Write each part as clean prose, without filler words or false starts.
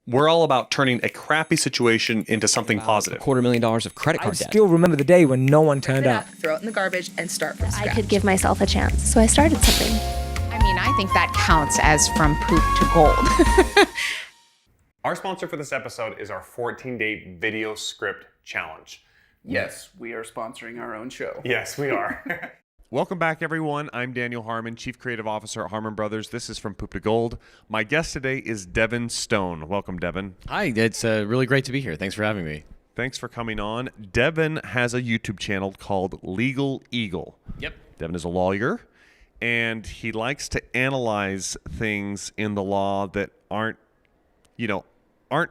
We're all about turning a crappy situation into something positive. $250,000 of credit card debt. I still remember the day when no one turned up. Throw it in the garbage and start from scratch. I could give myself a chance, so I started something. I mean, I think that counts as from poop to gold. Our sponsor for this episode is our 14-day video script challenge. Yes, we are sponsoring our own show. Yes, we are. Welcome back, everyone. I'm Daniel Harmon, Chief Creative Officer at Harmon Brothers. This is From Poop to Gold. My guest today is Devin Stone. Welcome, Devin. Hi, it's really great to be here. Thanks for having me. Thanks for coming on. Devin has a YouTube channel called Legal Eagle. Yep. Devin is a lawyer, and he likes to analyze things in the law that aren't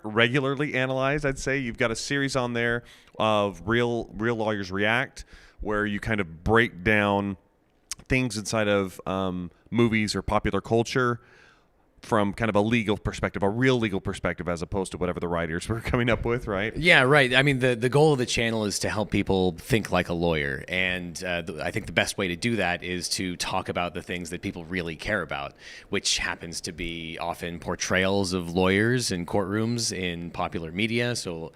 regularly analyzed, I'd say. You've got a series on there of Real Lawyers React, where you kind of break down things inside of movies or popular culture from kind of a legal perspective, a real legal perspective, as opposed to whatever the writers were coming up with, right? Yeah, right. I mean, the goal of the channel is to help people think like a lawyer. And I think the best way to do that is to talk about the things that people really care about, which happens to be often portrayals of lawyers in courtrooms in popular media. So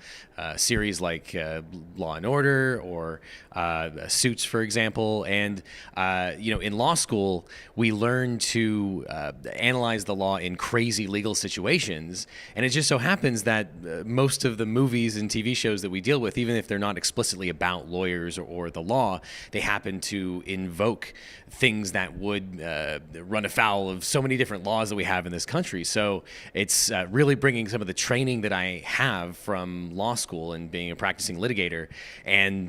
series like Law and Order or Suits, for example. And, in law school, we learn to analyze the law in crazy legal situations. And it just so happens that most of the movies and TV shows that we deal with, even if they're not explicitly about lawyers or the law, they happen to invoke things that would run afoul of so many different laws that we have in this country. So it's really bringing some of the training that I have from law school and being a practicing litigator and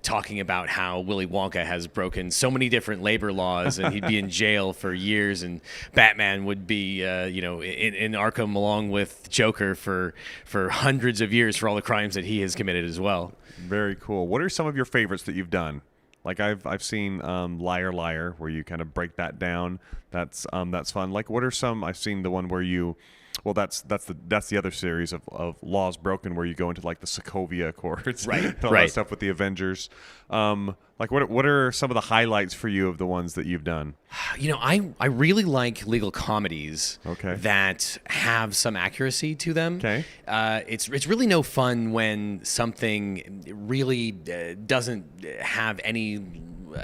talking about how Willy Wonka has broken so many different labor laws and he'd be in jail for years, and Batman would be in Arkham along with Joker for hundreds of years for all the crimes that he has committed as well. Very cool. What are some of your favorites that you've done? Like I've seen Liar Liar, where you kind of break that down. That's fun. Like, what are some? I've seen the one where you, well, that's the other series of Laws Broken, where you go into like the Sokovia Accords, right? All that stuff with the Avengers. Like what are some of the highlights for you of the ones that you've done? I really like legal comedies Okay. that have some accuracy to them. Okay. It's really no fun when something really doesn't have any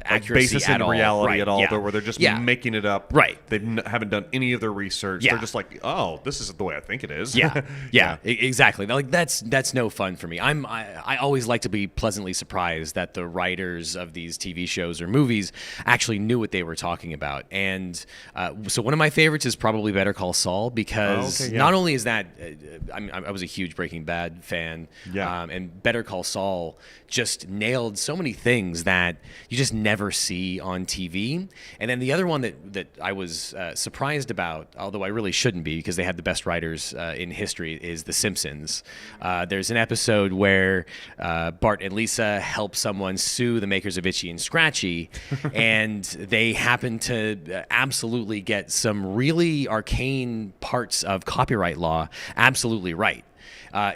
accuracy basis at in all. reality Right, at all, yeah. where they're just Yeah. making it up. Right. They haven't done any of their research. Yeah. They're just like, oh, this is the way I think it is. Yeah, exactly. Like that's no fun for me. I always like to be pleasantly surprised that the writers of these TV shows or movies actually knew what they were talking about. And so one of my favorites is probably Better Call Saul, because not only is that I was a huge Breaking Bad fan, and Better Call Saul just nailed so many things that you just never see on TV. And then the other one that I was surprised about, although I really shouldn't be because they had the best writers in history, is The Simpsons. There's an episode where Bart and Lisa help someone sue the makers of Itchy and Scratchy, and they happen to absolutely get some really arcane parts of copyright law absolutely right.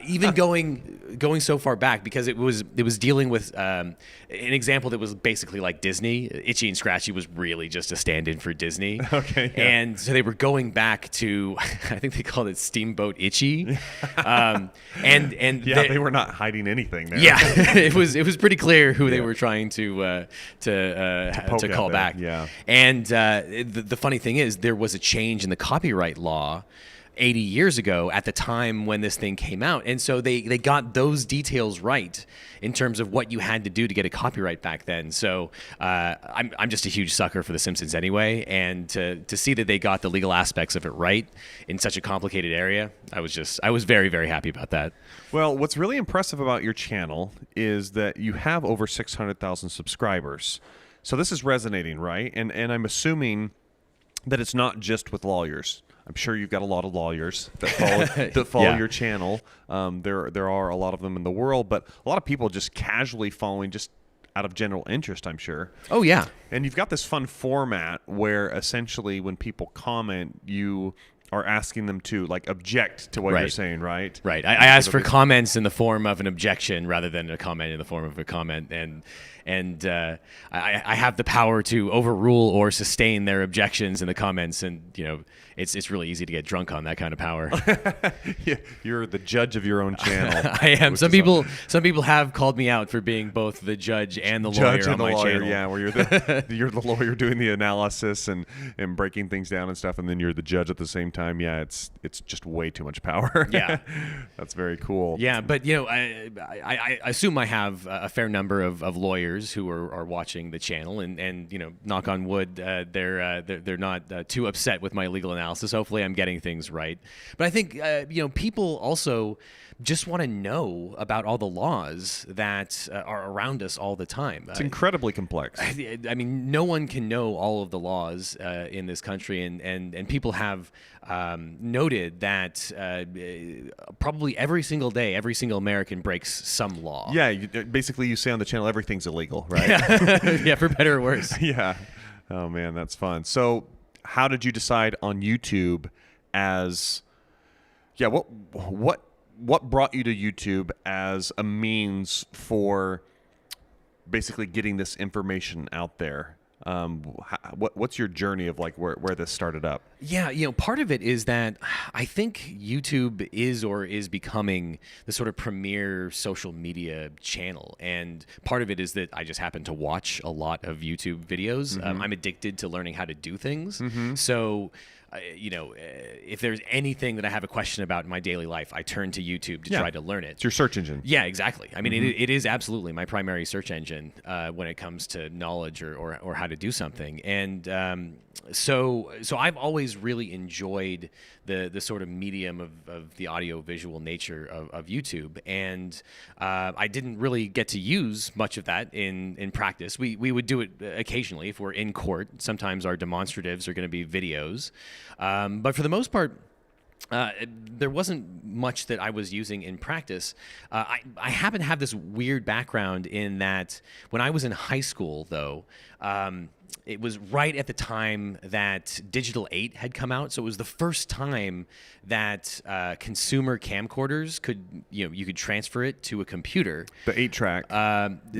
Even going so far back, because it was dealing with an example that was basically like Disney. Itchy and Scratchy was really just a stand-in for Disney. Okay. Yeah. And so they were going back to, I think they called it Steamboat Itchy. They were not hiding anything there. Yeah, it was pretty clear who they were trying to call back. Yeah. And the funny thing is, there was a change in the copyright law 80 years ago at the time when this thing came out. And so they got those details right in terms of what you had to do to get a copyright back then. So I'm just a huge sucker for The Simpsons anyway. And to see that they got the legal aspects of it right in such a complicated area, I was very, very happy about that. Well, what's really impressive about your channel is that you have over 600,000 subscribers. So this is resonating, right? And I'm assuming that it's not just with lawyers. I'm sure you've got a lot of lawyers that follow your channel. There are a lot of them in the world, but a lot of people just casually following just out of general interest, I'm sure. Oh, yeah. And you've got this fun format where essentially when people comment, you are asking them to like object to what you're Right. saying, right? Right. I asked for comments in the form of an objection rather than a comment in the form of a comment, and I have the power to overrule or sustain their objections in the comments, and it's really easy to get drunk on that kind of power. Yeah, you're the judge of your own channel. I am. which Some is people have called me out for being both the judge and the judge lawyer and on the my lawyer, channel. yeah, where you're the lawyer doing the analysis and breaking things down and stuff, and then you're the judge at the same time. Yeah, it's just way too much power. Yeah. That's very cool. Yeah, but I assume I have a fair number of lawyers who are watching the channel, and knock on wood, they're not too upset with my legal analysis. Hopefully, I'm getting things right. But I think people also just want to know about all the laws that are around us all the time. It's incredibly complex. I mean, no one can know all of the laws in this country, and people have noted that probably every single day, every single American breaks some law. Yeah, basically you say on the channel everything's illegal, right? Yeah, for better or worse. Yeah. Oh man, that's fun. So, how did you decide on YouTube as? Yeah, what brought you to YouTube as a means for basically getting this information out there? What's your journey of like where this started up? Yeah, part of it is that I think YouTube is becoming the sort of premier social media channel, and part of it is that I just happen to watch a lot of YouTube videos. I'm addicted to learning how to do things, so. If there's anything that I have a question about in my daily life, I turn to YouTube to try to learn it. It's your search engine. Yeah, exactly. I mean, it is absolutely my primary search engine when it comes to knowledge or how to do something. And so I've always really enjoyed the sort of medium of the audio visual nature of YouTube, and I didn't really get to use much of that in practice. We would do it occasionally if we're in court. Sometimes our demonstratives are going to be videos, but for the most part, there wasn't much that I was using in practice. I happen to have this weird background in that when I was in high school, though, it was right at the time that Digital 8 had come out. So it was the first time that consumer camcorders you could transfer it to a computer. The 8-track. The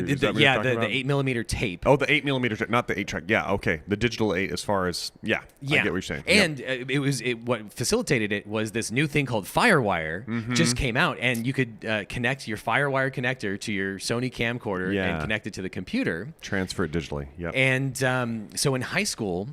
8mm tape. Oh, the 8mm, not the 8-track. Yeah, okay. The digital 8 as far as, I get what you're saying. And what facilitated it was this new thing called FireWire just came out, and you could connect your FireWire connector to your Sony camcorder and connect it to the computer. Transfer it digitally, yep. And so in high school,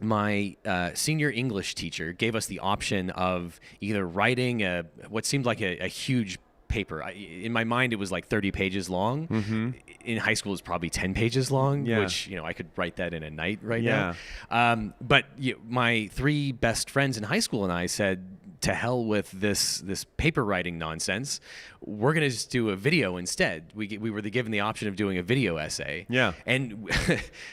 my senior English teacher gave us the option of either writing what seemed like a huge paper. In my mind, it was like 30 pages long. In high school, it was probably 10 pages long, which I could write that in a night now. But my three best friends in high school and I said, to hell with this paper writing nonsense. We're going to just do a video instead. We were given the option of doing a video essay. Yeah. And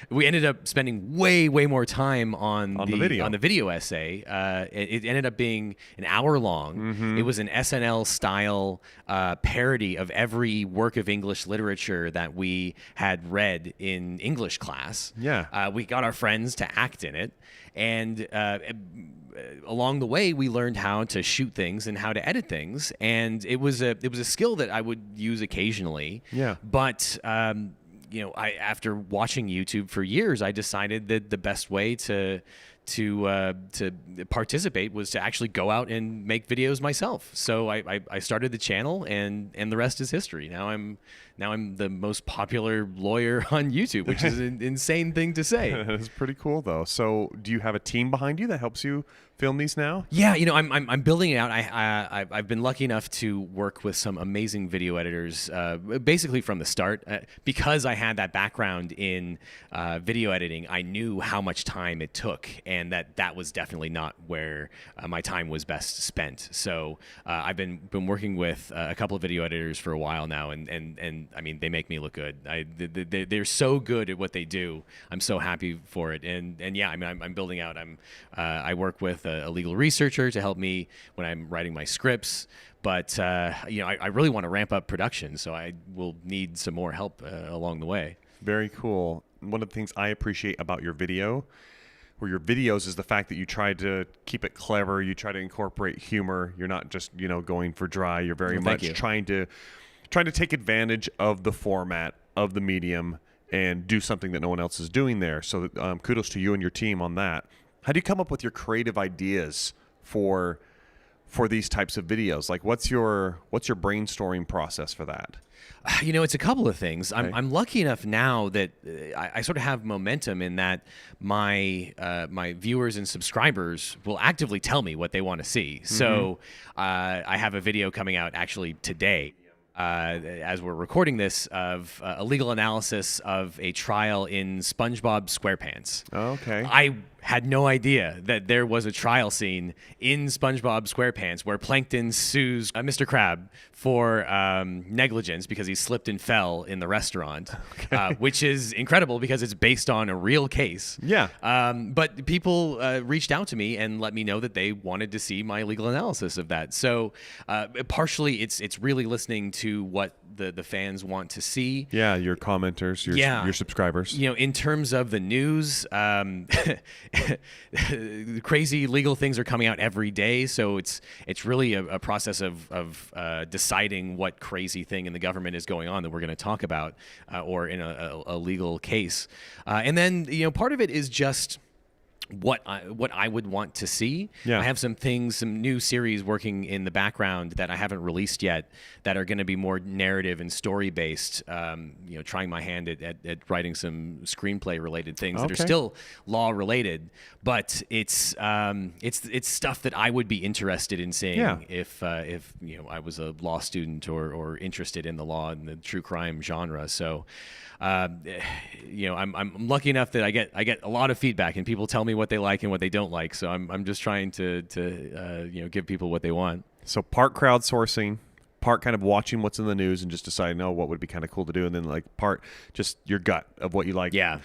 we ended up spending way more time on the video essay. It ended up being an hour long. It was an SNL style parody of every work of English literature that we had read in English class. Yeah. We got our friends to act in it, and along the way, we learned how to shoot things and how to edit things, and it was a skill that I would use occasionally. Yeah. But after watching YouTube for years, I decided that the best way to participate was to actually go out and make videos myself. So I started the channel, and the rest is history. Now I'm the most popular lawyer on YouTube, which is an insane thing to say. That's pretty cool, though. So do you have a team behind you that helps you film these now? Yeah, I'm building it out. I've been lucky enough to work with some amazing video editors, basically from the start. Because I had that background in video editing, I knew how much time it took, and that was definitely not where my time was best spent. So I've been working with a couple of video editors for a while now, and I mean, they make me look good. They're so good at what they do. I'm so happy for it. And yeah, I mean, I'm building out. I work with a legal researcher to help me when I'm writing my scripts. But I really want to ramp up production, so I will need some more help along the way. Very cool. One of the things I appreciate about your video, your videos is the fact that you try to keep it clever. You try to incorporate humor. You're not just, going for dry. You're very much trying to take advantage of the format of the medium and do something that no one else is doing there. So kudos to you and your team on that. How do you come up with your creative ideas for these types of videos? Like what's your brainstorming process for that? It's a couple of things. Okay. I'm lucky enough now that I sort of have momentum in that my viewers and subscribers will actively tell me what they want to see. So I have a video coming out actually today, as we're recording this, of a legal analysis of a trial in SpongeBob SquarePants. Okay. I had no idea that there was a trial scene in SpongeBob SquarePants where Plankton sues Mr. Krabs for negligence because he slipped and fell in the restaurant, which is incredible because it's based on a real case. Yeah. But people reached out to me and let me know that they wanted to see my legal analysis of that. So partially it's really listening to what the fans want to see. Yeah, your commenters, your subscribers. In terms of the news, crazy legal things are coming out every day, so it's really a process of deciding what crazy thing in the government is going on that we're going to talk about, or in a legal case, and then part of it is just what I would want to see. Yeah. I have some new series working in the background that I haven't released yet that are going to be more narrative and story based. Trying my hand at writing some screenplay related things that are still law related, but it's stuff that I would be interested in seeing if I was a law student or interested in the law and the true crime genre. So. I'm lucky enough that I get a lot of feedback and people tell me what they like and what they don't like. So I'm just trying to give people what they want. So part crowdsourcing, part kind of watching what's in the news and just deciding, what would be kind of cool to do, and then like part just your gut of what you like. Yeah.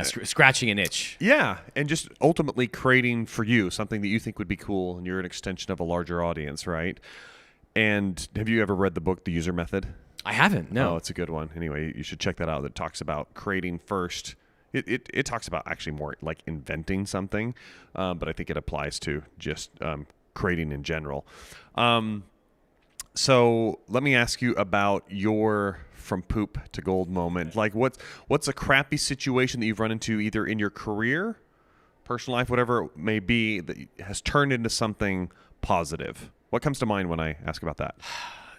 Scratching an itch. Yeah, and just ultimately creating for you something that you think would be cool, and you're an extension of a larger audience, right? And have you ever read the book The User Method? I haven't. No. Oh, it's a good one. Anyway, you should check that out. That talks about creating first. It talks about actually more like inventing something, but I think it applies to just creating in general. So let me ask you about your from poop to gold moment. Like what's a crappy situation that you've run into either in your career, personal life, whatever it may be, that has turned into something positive? What comes to mind when I ask about that?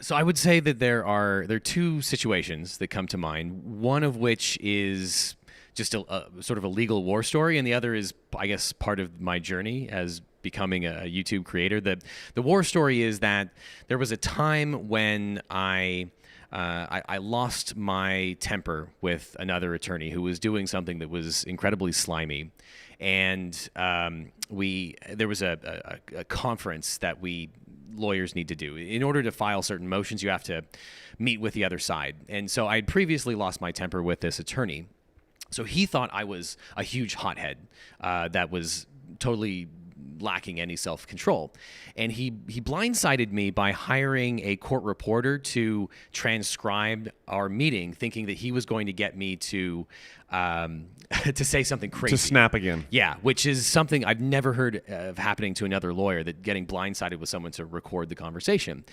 So I would say that there are two situations that come to mind. One of which is just a sort of a legal war story, and the other is, I guess, part of my journey as becoming a YouTube creator. The war story is that there was a time when I lost my temper with another attorney who was doing something that was incredibly slimy, and there was a conference that lawyers need to do. In order to file certain motions, you have to meet with the other side. And so I'd previously lost my temper with this attorney. So he thought I was a huge hothead that was totally lacking any self-control. And he blindsided me by hiring a court reporter to transcribe our meeting, thinking that he was going to get me to say something crazy. To snap again. Yeah, which is something I've never heard of happening to another lawyer, that getting blindsided with someone to record the conversation.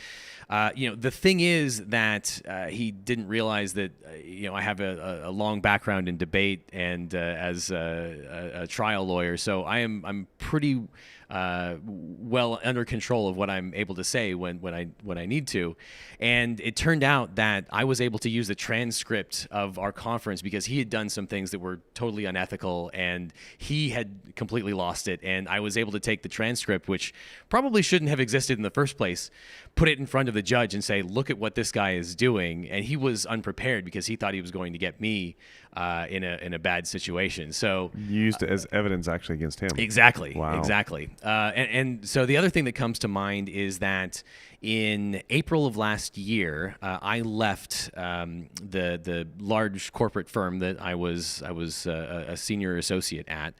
The thing is that he didn't realize that I have a long background in debate and as a trial lawyer, so I'm pretty well under control of what I'm able to say when I need to. And it turned out that I was able to use the transcript of our conference because he had done some things that were totally unethical and he had completely lost it. And I was able to take the transcript, which probably shouldn't have existed in the first place, put it in front of the judge and say, look at what this guy is doing. And he was unprepared because he thought he was going to get me in a bad situation. So you used it as evidence actually against him. Exactly. Wow. Exactly. And so the other thing that comes to mind is that in April of last year, I left the large corporate firm that I was a senior associate at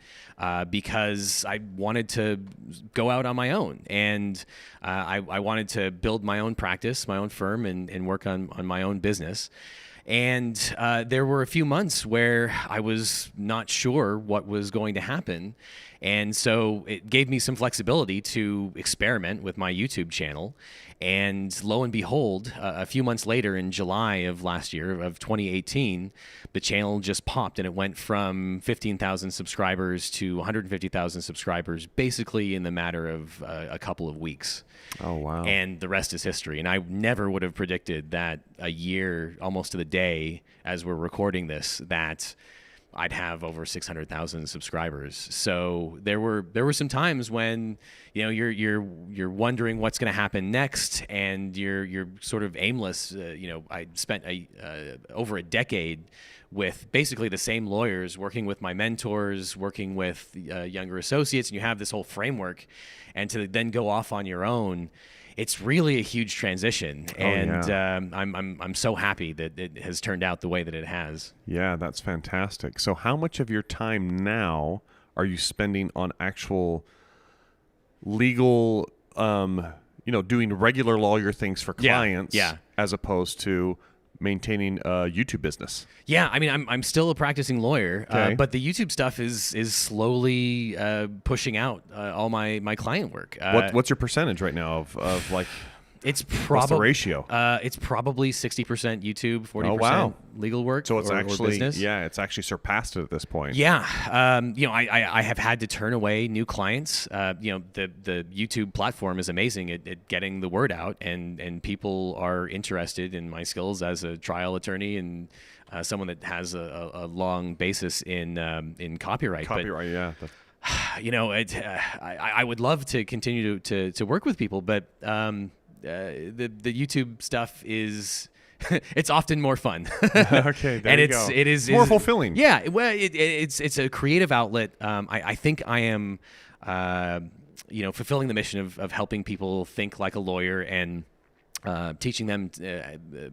because I wanted to go out on my own, and I wanted to build my own practice, my own firm, and work on my own business. And there were a few months where I was not sure what was going to happen. And so it gave me some flexibility to experiment with my YouTube channel. And lo and behold, a few months later in July of last year, of 2018, the channel just popped and it went from 15,000 subscribers to 150,000 subscribers basically in the matter of a couple of weeks. Oh, wow. And the rest is history. And I never would have predicted that a year, almost to the day, as we're recording this, that I'd have over 600,000 subscribers. So there were some times when, you know, you're wondering what's going to happen next, and you're sort of aimless. You know, I spent over a decade with basically the same lawyers, working with my mentors, working with younger associates, and you have this whole framework, and to then go off on your own, it's really a huge transition. I'm so happy that it has turned out the way that it has. Yeah, that's fantastic. So how much of your time now are you spending on actual legal, doing regular lawyer things for clients as opposed to maintaining a YouTube business? Yeah, I mean, I'm still a practicing lawyer, Okay. but the YouTube stuff is slowly pushing out all my client work. What's your percentage right now of like? It's What's the probably ratio? It's probably 60% YouTube, 40% Oh, wow. legal work. So it's or actually business. it's actually surpassed it at this point. Yeah, I have had to turn away new clients. The YouTube platform is amazing at getting the word out, and people are interested in my skills as a trial attorney and someone that has a long basis in copyright. Copyright, yeah. I would love to continue to work with people, but the YouTube stuff is it's often more fun. Okay, there and you it's go. it is More is- fulfilling. Yeah, well, it's a creative outlet. I think I am fulfilling the mission of helping people think like a lawyer and teaching them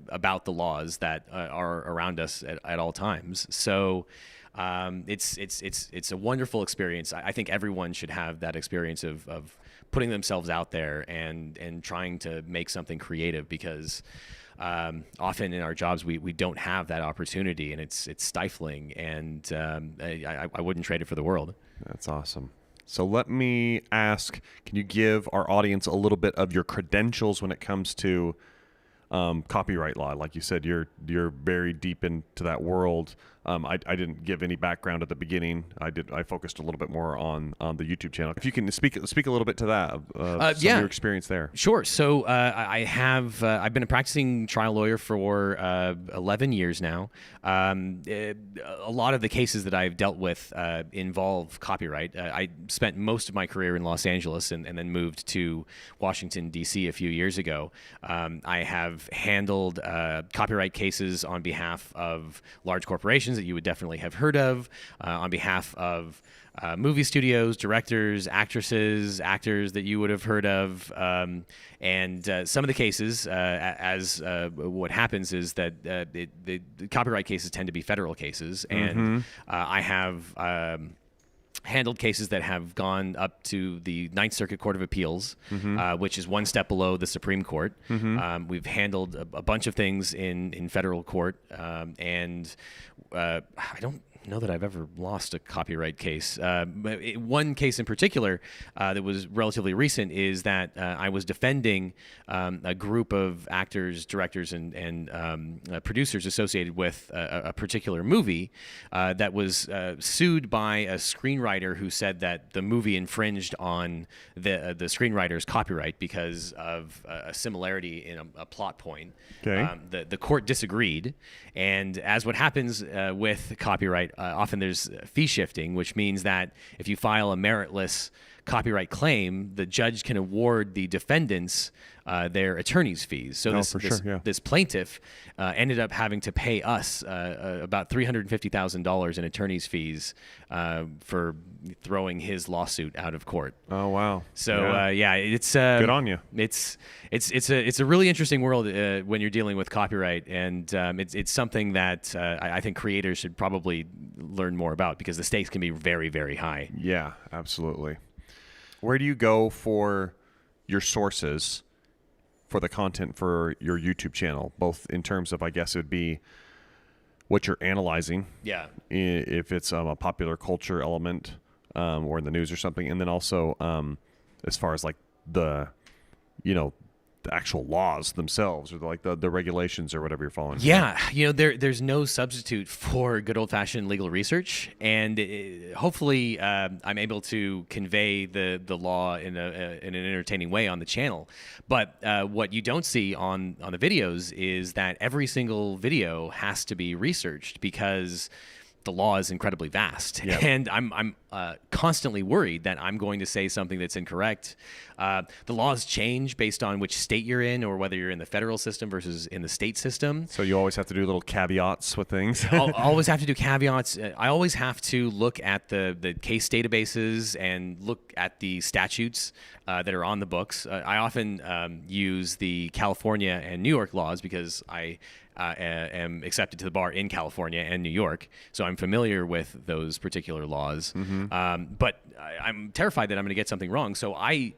about the laws that are around us at all times. So it's a wonderful experience. I think everyone should have that experience of putting themselves out there and trying to make something creative, because often in our jobs we don't have that opportunity, and it's stifling, and I wouldn't trade it for the world. That's awesome. So let me ask, can you give our audience a little bit of your credentials when it comes to copyright law? Like you said, you're very deep into that world. I didn't give any background at the beginning. I focused a little bit more on the YouTube channel. If you can speak a little bit to that, some of your experience there. Sure. So I've been a practicing trial lawyer for 11 years now. A lot of the cases that I've dealt with involve copyright. I spent most of my career in Los Angeles and then moved to Washington, D.C. a few years ago. I have handled copyright cases on behalf of large corporations that you would definitely have heard of, on behalf of movie studios, directors, actresses, actors that you would have heard of. And some of the cases, what happens is that the copyright cases tend to be federal cases. And I have handled cases that have gone up to the Ninth Circuit Court of Appeals, which is one step below the Supreme Court. We've handled a bunch of things in federal court, and I don't know that I've ever lost a copyright case. One case in particular that was relatively recent is that I was defending a group of actors, directors, and producers associated with a particular movie that was sued by a screenwriter who said that the movie infringed on the screenwriter's copyright because of a similarity in a plot point. Okay. The court disagreed, and as what happens with copyright, often there's fee shifting, which means that if you file a meritless copyright claim, the judge can award the defendants their attorney's fees. So this plaintiff ended up having to pay us about $350,000 in attorney's fees for throwing his lawsuit out of court. Oh, wow. So it's good on you. It's a really interesting world when you're dealing with copyright, and it's something that I think creators should probably learn more about, because the stakes can be very, very high. Yeah, absolutely. Where do you go for your sources for the content for your YouTube channel, both in terms of, I guess it would be what you're analyzing. Yeah. If it's a popular culture element or in the news or something, and then also as far as like the the actual laws themselves or like the regulations or whatever you're following. Yeah, there's no substitute for good old-fashioned legal research, and hopefully I'm able to convey the law in an entertaining way on the channel. But what you don't see on the videos is that every single video has to be researched because the law is incredibly vast, and I'm constantly worried that I'm going to say something that's incorrect. The laws change based on which state you're in, or whether you're in the federal system versus in the state system. So you always have to do little caveats with things. I'll always have to do caveats. I always have to look at the case databases and look at the statutes that are on the books. I often use the California and New York laws because I am accepted to the bar in California and New York, so I'm familiar with those particular laws. But I'm terrified that I'm going to get something wrong, so I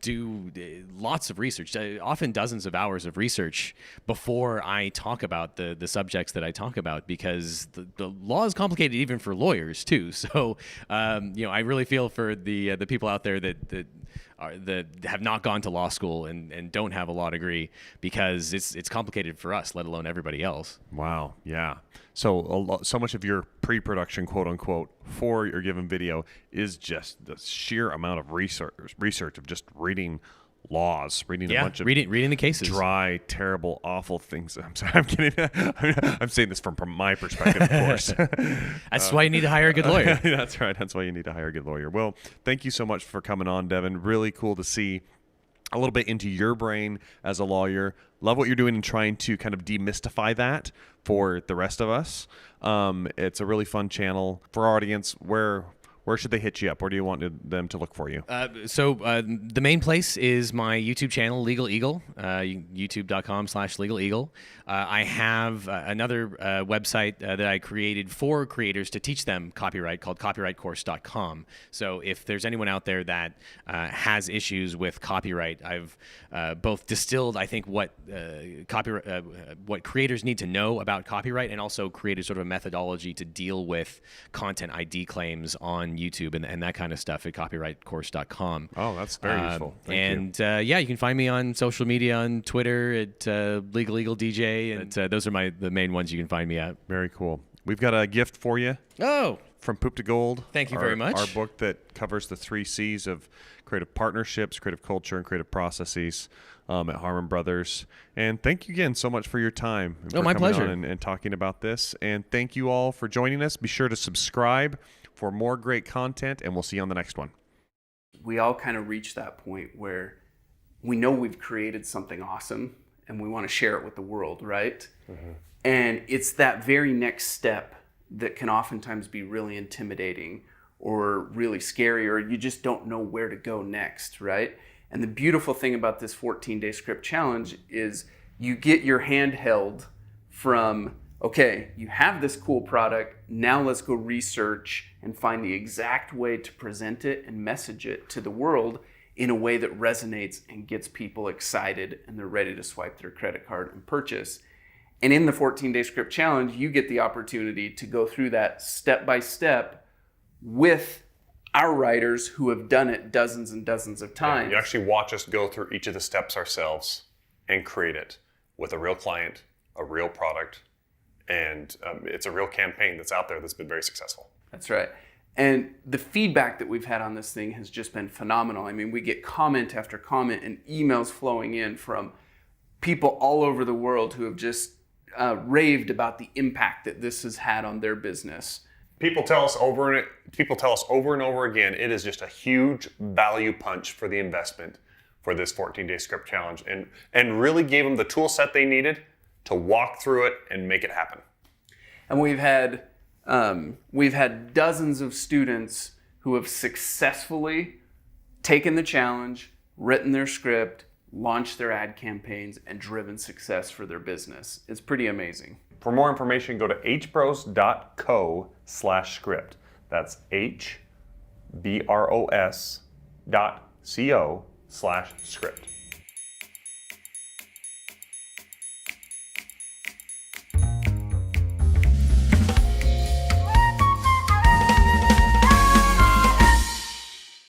do lots of research, often dozens of hours of research before I talk about the subjects that I talk about, because the law is complicated even for lawyers too. So I really feel for the people out there that have not gone to law school and don't have a law degree, because it's complicated for us, let alone everybody else. Wow. Yeah. So so much of your pre-production, quote unquote, for your given video is just the sheer amount of research of just reading laws, reading a bunch of reading the cases, dry, terrible, awful things. I'm sorry, I'm kidding. I'm saying this from my perspective, of course. That's why you need to hire a good lawyer. That's right. That's why you need to hire a good lawyer. Well, thank you so much for coming on, Devin. Really cool to see a little bit into your brain as a lawyer. Love what you're doing and trying to kind of demystify that for the rest of us. It's a really fun channel for our audience. Where should they hit you up? Where do you want them to look for you? So the main place is my YouTube channel, Legal Eagle, youtube.com/Legal Eagle. I have another website that I created for creators to teach them copyright called copyrightcourse.com. So if there's anyone out there that has issues with copyright, I've both distilled, I think, what creators need to know about copyright, and also created sort of a methodology to deal with content ID claims on YouTube and that kind of stuff at copyrightcourse.com. Oh, that's very useful. Thank you. You can find me on social media, on Twitter at Legal Eagle DJ, and those are the main ones you can find me at. Very cool. We've got a gift for you. Oh, from Poop to Gold. Thank you very much. Our book that covers the 3 C's of creative partnerships, creative culture, and creative processes at Harmon Brothers. And thank you again so much for your time. And my for coming pleasure. on and talking about this. And thank you all for joining us. Be sure to subscribe for more great content, and we'll see you on the next one. We all kind of reach that point where we know we've created something awesome and we want to share it with the world, right? Mm-hmm. And it's that very next step that can oftentimes be really intimidating or really scary, or you just don't know where to go next, right? And the beautiful thing about this 14-day script challenge is you get your hand held from, okay, you have this cool product, now let's go research and find the exact way to present it and message it to the world in a way that resonates and gets people excited and they're ready to swipe their credit card and purchase. And in the 14-day script challenge, you get the opportunity to go through that step by step with our writers who have done it dozens and dozens of times. You actually watch us go through each of the steps ourselves and create it with a real client, a real product, and it's a real campaign that's out there that's been very successful. That's right. And the feedback that we've had on this thing has just been phenomenal. I mean, we get comment after comment and emails flowing in from people all over the world who have just raved about the impact that this has had on their business. People tell us over and over again, it is just a huge value punch for the investment for this 14-day script challenge, and really gave them the tool set they needed to walk through it and make it happen. And we've had dozens of students who have successfully taken the challenge, written their script, launched their ad campaigns, and driven success for their business. It's pretty amazing. For more information, go to hbros.co/script. That's hbros.co/script.